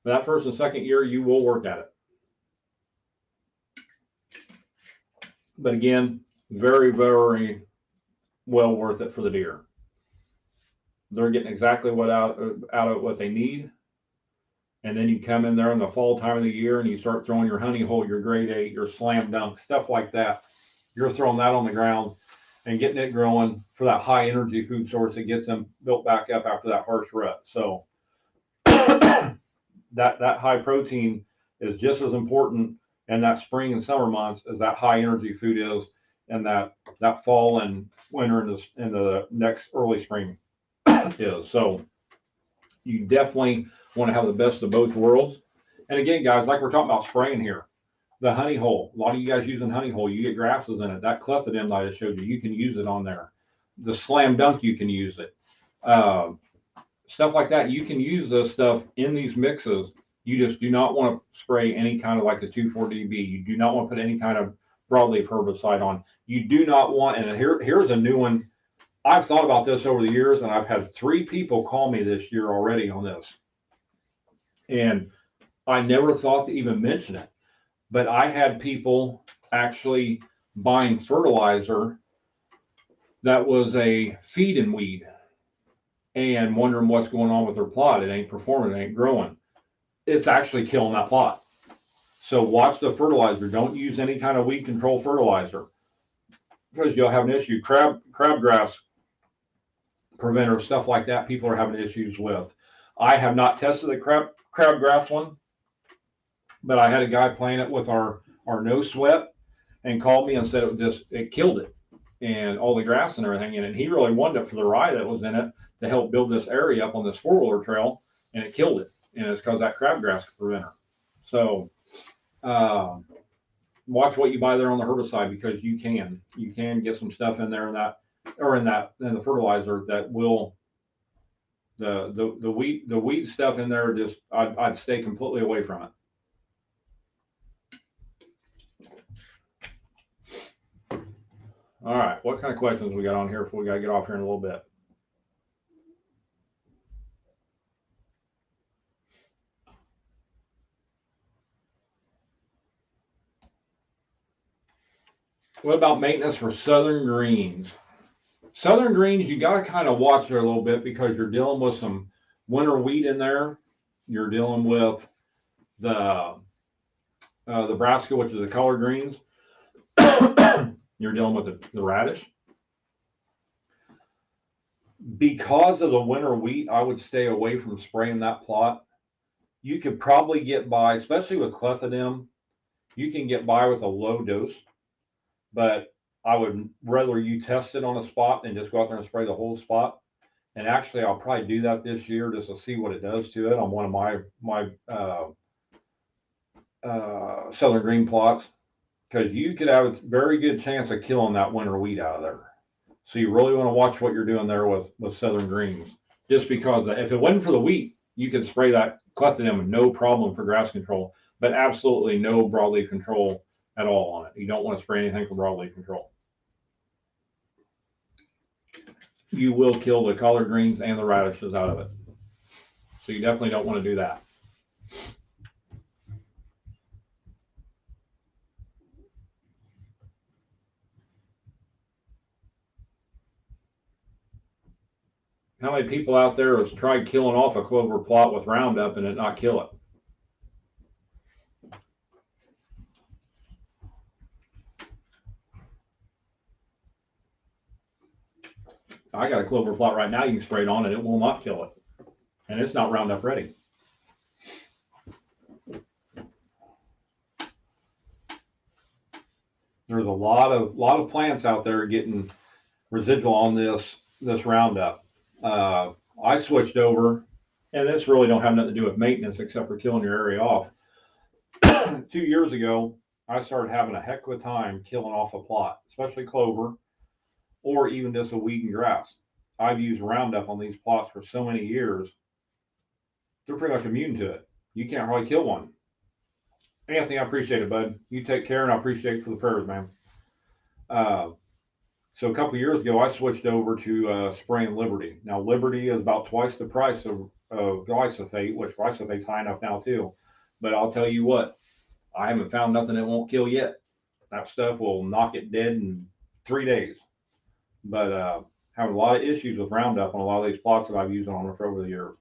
that first and second year, you will work at it. But again, very, very well worth it for the deer. They're getting exactly what out of what they need. And then you come in there in the fall time of the year and you start throwing your honey hole, your grade 8, your slam dunk, stuff like that. You're throwing that on the ground and getting it growing for that high energy food source that gets them built back up after that harsh rut. So that high protein is just as important in that spring and summer months as that high energy food is in that fall and winter and the next early spring is. So you definitely want to have the best of both worlds. And again, guys, like we're talking about spraying here, the honey hole. A lot of you guys using honey hole, you get grasses in it. That clethodim that I just showed you, you can use it on there. The slam dunk, you can use it. Stuff like that, you can use this stuff in these mixes. You just do not want to spray any kind of like the 2,4-DB. You do not want to put any kind of broadleaf herbicide on. You do not want, and here's a new one. I've thought about this over the years, and I've had 3 people call me this year already on this. And I never thought to even mention it, but I had people actually buying fertilizer that was a feed and weed and wondering what's going on with their plot. It ain't performing, it ain't growing. It's actually killing that plot. So watch the fertilizer. Don't use any kind of weed control fertilizer because you'll have an issue. Crabgrass preventer, stuff like that, people are having issues with. I have not tested the crabgrass one, but I had a guy playing it with our no sweat and called me and said it killed it and all the grass and everything in it. And he really wanted it for the rye that was in it to help build this area up on this 4-wheeler trail, and it killed it. And it's because that crabgrass preventer. So watch what you buy there on the herbicide because you can get some stuff in there in the fertilizer that will the weed stuff in there. Just I'd stay completely away from it. All right, what kind of questions we got on here before we got to get off here in a little bit? What about maintenance for southern greens? Southern greens, you got to kind of watch there a little bit because you're dealing with some winter wheat in there. You're dealing with the brassica, which is the collard greens. You're dealing with the radish. Because of the winter wheat, I would stay away from spraying that plot. You could probably get by, especially with clethodim, you can get by with a low dose, but I would rather you test it on a spot than just go out there and spray the whole spot. And actually, I'll probably do that this year just to see what it does to it on one of my southern green plots, because you could have a very good chance of killing that winter wheat out of there. So you really want to watch what you're doing there with southern greens. Just because if it wasn't for the wheat, you could spray that clethodim no problem for grass control, but absolutely no broadleaf control at all on it. You don't want to spray anything for broadleaf control. You will kill the collard greens and the radishes out of it. So you definitely don't want to do that. How many people out there has tried killing off a clover plot with Roundup and it not kill it? I got a clover plot right now you can spray it on and it will not kill it. And it's not Roundup ready. There's a lot of plants out there getting residual on this Roundup. I switched over, and this really don't have nothing to do with maintenance except for killing your area off. 2 years ago, I started having a heck of a time killing off a plot, especially clover, or even just a weed and grass. I've used Roundup on these plots for so many years, they're pretty much immune to it. You can't hardly kill one. Anthony, I appreciate it, bud. You take care, and I appreciate it for the prayers, man. So a couple years ago, I switched over to spraying Liberty. Now, Liberty is about twice the price of glyphosate, which glyphosate's high enough now too. But I'll tell you what, I haven't found nothing that won't kill yet. That stuff will knock it dead in 3 days. But have a lot of issues with Roundup on a lot of these plots that I've used on them for over the years.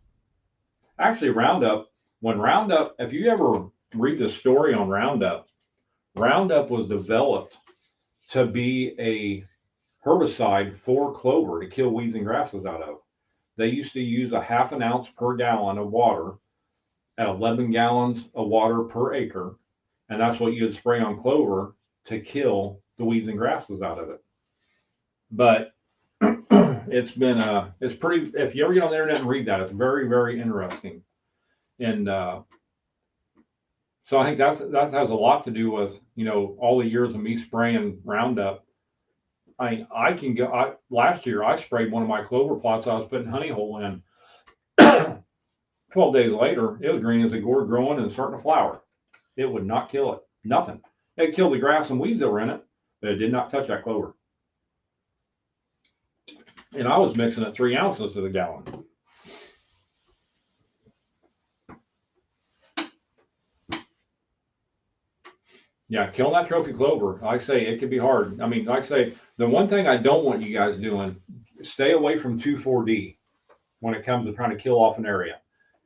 Actually, Roundup, if you ever read the story on Roundup, Roundup was developed to be a herbicide for clover to kill weeds and grasses out of. They used to use a half an ounce per gallon of water at 11 gallons of water per acre. And that's what you'd spray on clover to kill the weeds and grasses out of it. But it's pretty, if you ever get on the internet and read that, it's very, very interesting. And so I think that has a lot to do with, all the years of me spraying Roundup. Last year I sprayed one of my clover plots I was putting honey hole in. 12 days later, it was green as a gourd, growing and starting to flower. It would not kill it. Nothing. It killed the grass and weeds that were in it, but it did not touch that clover. And I was mixing it 3 ounces to the gallon. Yeah, killing that trophy clover, like I say, it can be hard. I mean, like I say, the one thing I don't want you guys doing, stay away from 2,4-D when it comes to trying to kill off an area.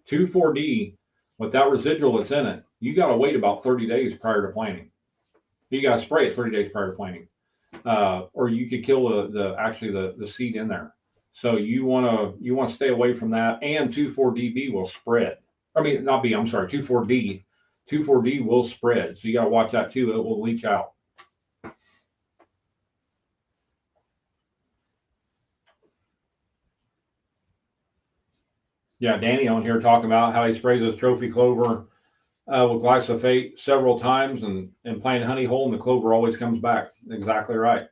2,4-D, with that residual that's in it, you got to wait about 30 days prior to planting. You got to spray it 30 days prior to planting, or you could kill the seed in there. So you want to stay away from that. And 2,4-DB will spread. I mean, not B. I'm sorry, 2,4-D. 2,4-D will spread, so you got to watch that too. It will leach out. Yeah, Danny on here talking about how he sprays his trophy clover with glyphosate several times and planting honey hole, and the clover always comes back. Exactly right.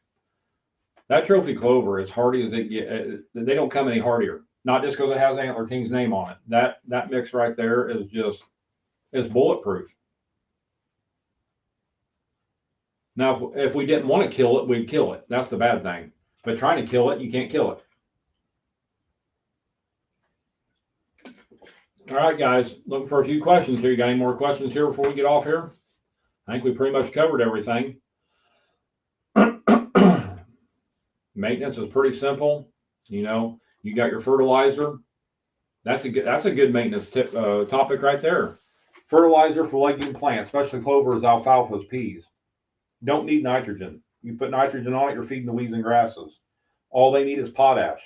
That trophy clover, as hardy as it get, they don't come any hardier. Not just because it has Antler King's name on it. That mix right there is bulletproof. Now, if we didn't want to kill it, we'd kill it. That's the bad thing. But trying to kill it, you can't kill it. All right, guys, looking for a few questions here. You got any more questions here before we get off here? I think we pretty much covered everything. Maintenance is pretty simple. You got your fertilizer. That's a good maintenance topic right there. Fertilizer for legume plants, especially clovers, alfalfas, peas. Don't need nitrogen. You put nitrogen on it, you're feeding the weeds and grasses. All they need is potash.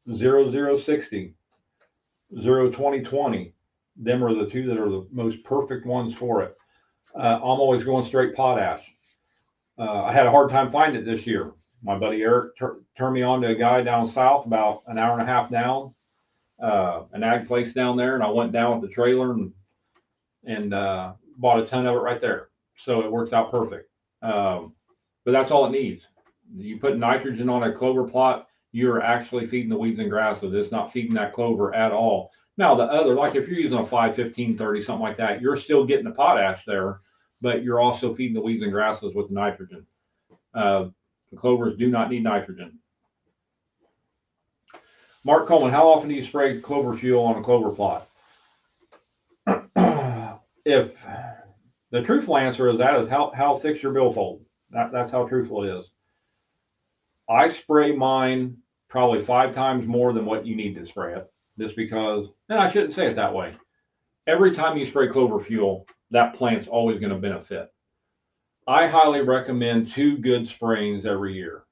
0060, 02020. Them are the two that are the most perfect ones for it. I'm always going straight potash. I had a hard time finding it this year. My buddy Eric turned me on to a guy down south, about an hour and a half down, an ag place down there, and I went down with the trailer and and bought a ton of it right there. So it worked out perfect. But that's all it needs. You put nitrogen on a clover plot, you're actually feeding the weeds and grasses. It's not feeding that clover at all. Now, the other, like if you're using a 5, 15, 30, something like that, you're still getting the potash there, but you're also feeding the weeds and grasses with nitrogen. The clovers do not need nitrogen. Mark Coleman, how often do you spray clover fuel on a clover plot? If the truthful answer is that is how thick's your billfold. That's how truthful it is. I spray mine probably 5 times more than what you need to spray it, just because, and I shouldn't say it that way. Every time you spray clover fuel, that plant's always going to benefit. I highly recommend 2 good sprayings every year.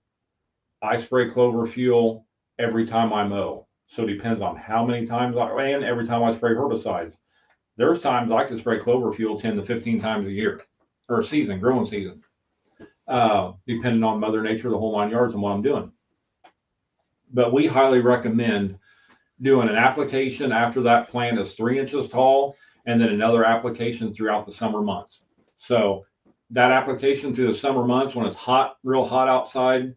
I spray clover fuel every time I mow. So it depends on how many times and every time I spray herbicides. There's times I can spray clover fuel 10 to 15 times a year, or a season, growing season, depending on Mother Nature, the whole 9 yards, and what I'm doing. But we highly recommend doing an application after that plant is 3 inches tall, and then another application throughout the summer months. So that application through the summer months, when it's hot, real hot outside,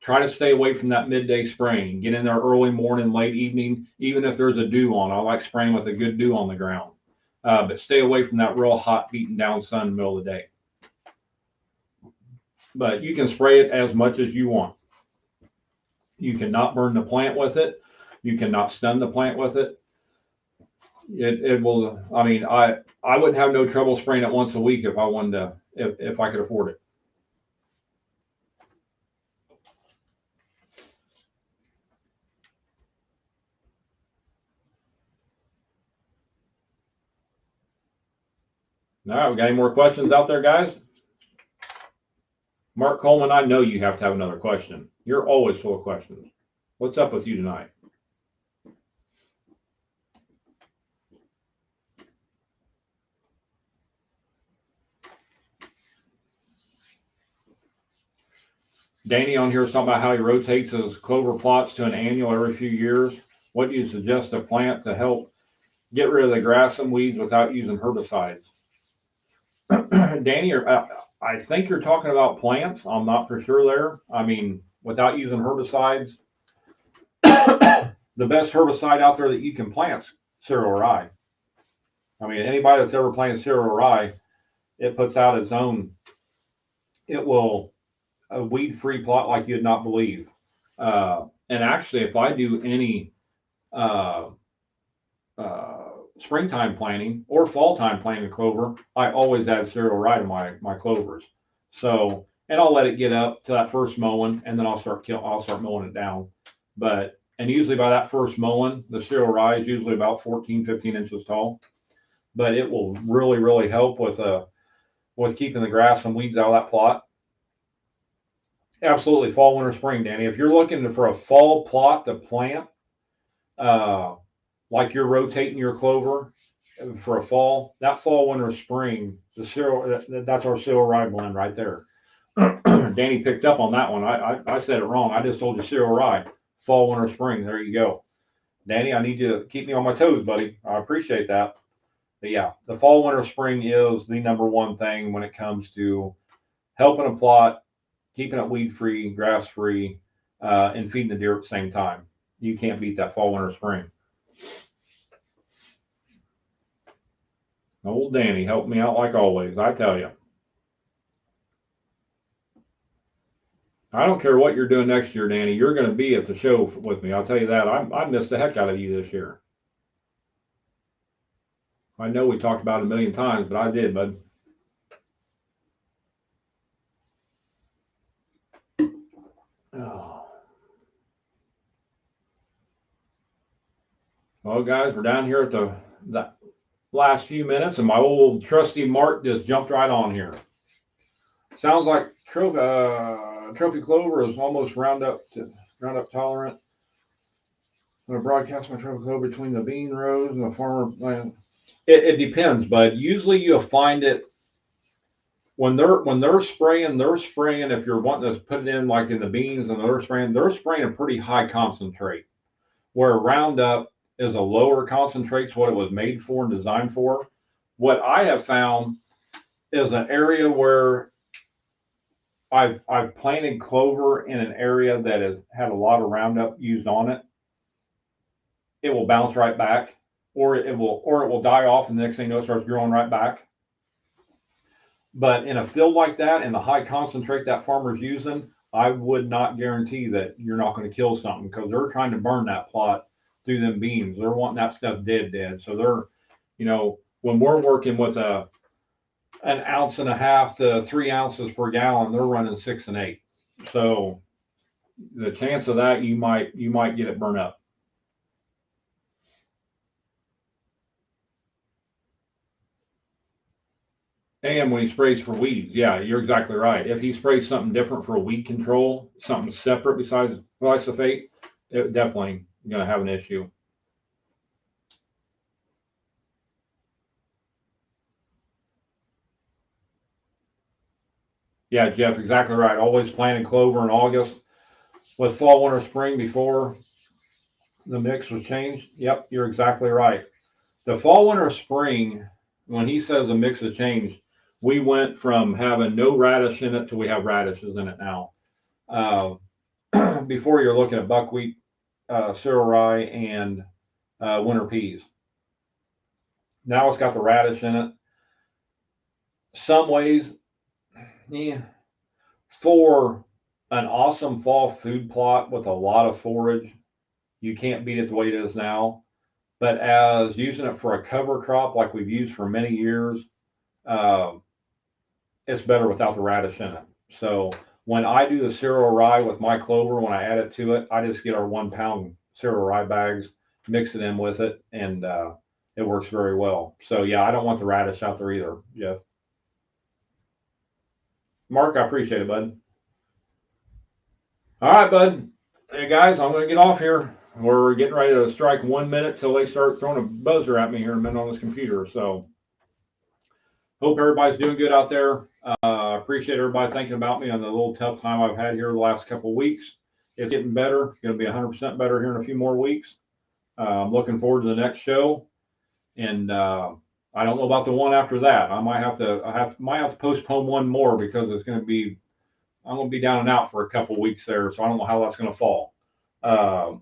try to stay away from that midday spraying. Get in there early morning, late evening, even if there's a dew on. I like spraying with a good dew on the ground. But stay away from that real hot, beating down sun in the middle of the day. But you can spray it as much as you want. You cannot burn the plant with it. You cannot stun the plant with it. It will. I mean, I wouldn't have no trouble spraying it once a week if I wanted to, if I could afford it. All right, we got any more questions out there, guys? Mark Coleman, I know you have to have another question. You're always full of questions. What's up with you tonight? Danny on here is talking about how he rotates his clover plots to an annual every few years. What do you suggest to plant to help get rid of the grass and weeds without using herbicides? Danny, I think you're talking about plants. I'm not for sure there. I mean, without using herbicides, the best herbicide out there that you can plant is cereal rye. I mean, anybody that's ever planted cereal rye, it puts out its own. It will a weed-free plot like you'd not believe. And actually, if I do any uh, springtime planting or fall time planting of clover, I always add cereal rye to my clovers. So, and I'll let it get up to that first mowing, and then I'll start mowing it down. But and usually by that first mowing, the cereal rye is usually about 14, 15 inches tall. But it will really, really help with keeping the grass and weeds out of that plot. Absolutely, fall, winter, spring, Danny. If you're looking for a fall plot to plant, like you're rotating your clover for a fall, that fall, winter, spring, that's our cereal rye blend right there. Danny picked up on that one. I said it wrong. I just told you cereal rye, fall, winter, spring. There you go. Danny, I need you to keep me on my toes, buddy. I appreciate that. But yeah, the fall, winter, spring is the number one thing when it comes to helping a plot, keeping it weed free, grass free, and feeding the deer at the same time. You can't beat that fall, winter, spring. Old Danny helped me out like always, I tell you. I don't care what you're doing next year, Danny. You're going to be at the show with me. I'll tell you that. I missed the heck out of you this year. I know we talked about it a million times, but I did, bud. Oh. Well, guys, we're down here at the last few minutes, and my old trusty Mark just jumped right on here. Sounds like trophy clover is almost Roundup tolerant. I'm gonna broadcast my trophy clover between the bean rows and the farmer land. It depends, but usually you'll find it when they're spraying. They're spraying if you're wanting to put it in like in the beans, and they're spraying a pretty high concentrate. Where Roundup is a lower concentrate, what it was made for and designed for. what I have found is an area where I've planted clover in an area that has had a lot of Roundup used on it. It will bounce right back, or it will die off, and the next thing you know, it starts growing right back. But in a field like that, and the high concentrate that farmer's using, I would not guarantee that you're not going to kill something, because they're trying to burn that plot through them beams. They're wanting that stuff dead. So they're, when we're working with an 1.5 ounces to 3 ounces per gallon, they're running 6 and 8. So the chance of that, you might get it burned up. And when he sprays for weeds, yeah, you're exactly right. If he sprays something different for weed control, something separate besides glyphosate, it definitely going to have an issue. Yeah, Jeff, exactly right. Always planting clover in August with fall, winter, spring before the mix was changed. Yep, you're exactly right. The fall, winter, spring, when he says the mix has changed, we went from having no radish in it to we have radishes in it now. Before you're looking at buckwheat, cereal rye, and winter peas. Now it's got the radish in it. Some ways, yeah, for an awesome fall food plot with a lot of forage, you can't beat it the way it is now. But as using it for a cover crop like we've used for many years, it's better without the radish in it. So when I do the cereal rye with my clover, when I add it to it, I just get our 1 pound cereal rye bags, mix it in with it, and it works very well. So yeah, I don't want the radish out there either, Jeff. Mark, I appreciate it, bud. All right, bud. Hey guys, I'm gonna get off here. We're getting ready to strike 1 minute till they start throwing a buzzer at me here in a minute on this computer. So hope everybody's doing good out there. Appreciate everybody thinking about me on the little tough time I've had here the last couple of weeks. It's getting better. It's going to be 100% better here in a few more weeks. I'm looking forward to the next show, and I don't know about the one after that. I might have to postpone one more because I'm going to be down and out for a couple of weeks there, so I don't know how that's going to fall. But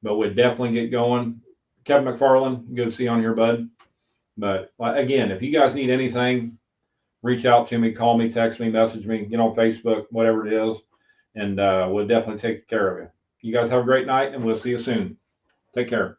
we'll definitely get going. Kevin McFarland, good to see you on here, bud. But again, if you guys need anything, reach out to me, call me, text me, message me, get on Facebook, whatever it is, and we'll definitely take care of you. You guys have a great night, and we'll see you soon. Take care.